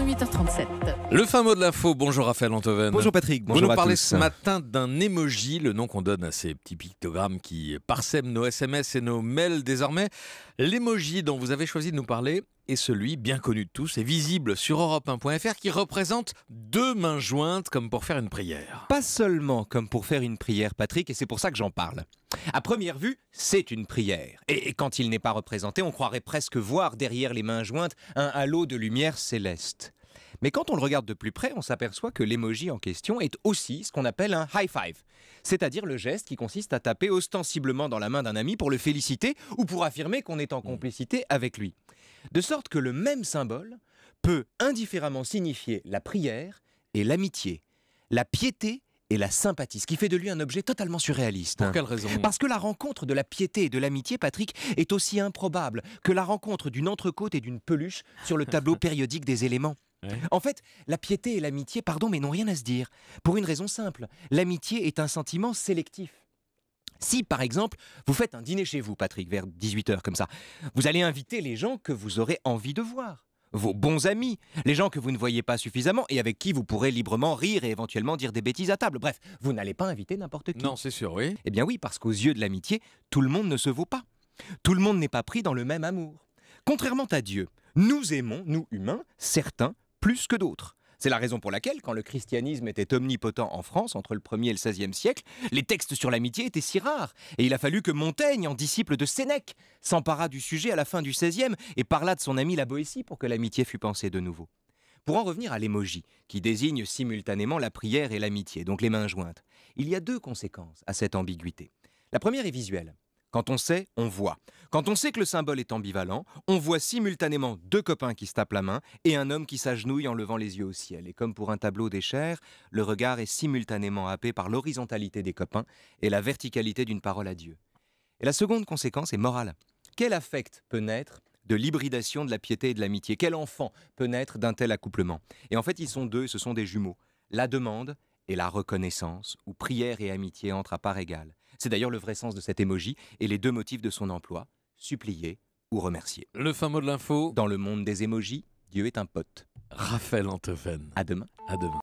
8h37. Le fin mot de l'info, bonjour Raphaël Antoven. Bonjour Patrick, bonjour Vous nous à parlez tous. ce matin d'un emoji, le nom qu'on donne à ces petits pictogrammes qui parsèment nos SMS et nos mails désormais. L'emoji dont vous avez choisi de nous parler est celui, bien connu de tous et visible sur europe1.fr, qui représente deux mains jointes comme pour faire une prière. Pas seulement comme pour faire une prière Patrick, et c'est pour ça que j'en parle. À première vue, c'est une prière. Et quand il n'est pas représenté, on croirait presque voir derrière les mains jointes un halo de lumière céleste. Mais quand on le regarde de plus près, on s'aperçoit que l'emoji en question est aussi ce qu'on appelle un high five. C'est-à-dire le geste qui consiste à taper ostensiblement dans la main d'un ami pour le féliciter ou pour affirmer qu'on est en complicité avec lui. De sorte que le même symbole peut indifféremment signifier la prière et l'amitié, la piété et la sympathie, ce qui fait de lui un objet totalement surréaliste. Pour quelle raison ? Parce que la rencontre de la piété et de l'amitié, Patrick, est aussi improbable que la rencontre d'une entrecôte et d'une peluche sur le tableau périodique des éléments. Ouais. En fait, la piété et l'amitié, mais n'ont rien à se dire. Pour une raison simple, l'amitié est un sentiment sélectif. Si, par exemple, vous faites un dîner chez vous, Patrick, vers 18h comme ça, vous allez inviter les gens que vous aurez envie de voir. Vos bons amis, les gens que vous ne voyez pas suffisamment et avec qui vous pourrez librement rire et éventuellement dire des bêtises à table. Bref, vous n'allez pas inviter n'importe qui. Non, c'est sûr, oui. Eh bien oui, parce qu'aux yeux de l'amitié, tout le monde ne se vaut pas. Tout le monde n'est pas pris dans le même amour. Contrairement à Dieu, nous aimons, nous humains, certains plus que d'autres. C'est la raison pour laquelle, quand le christianisme était omnipotent en France, entre le 1er et le 16e siècle, les textes sur l'amitié étaient si rares. Et il a fallu que Montaigne, en disciple de Sénèque, s'empara du sujet à la fin du 16e et parla de son ami la Boétie pour que l'amitié fût pensée de nouveau. Pour en revenir à l'emoji, qui désigne simultanément la prière et l'amitié, donc les mains jointes, il y a deux conséquences à cette ambiguïté. La première est visuelle. Quand on sait, on voit. Quand on sait que le symbole est ambivalent, on voit simultanément deux copains qui se tapent la main et un homme qui s'agenouille en levant les yeux au ciel. Et comme pour un tableau d'Escher, le regard est simultanément happé par l'horizontalité des copains et la verticalité d'une parole à Dieu. Et la seconde conséquence est morale. Quel affect peut naître de l'hybridation de la piété et de l'amitié? Quel enfant peut naître d'un tel accouplement? Et en fait, ils sont deux, ce sont des jumeaux. La demande et la reconnaissance, où prière et amitié entrent à part égale. C'est d'ailleurs le vrai sens de cet emoji et les deux motifs de son emploi, supplier ou remercier. Le fin mot de l'info, Dans le monde des emojis, Dieu est un pote. Raphaël Antoven. À demain. À demain.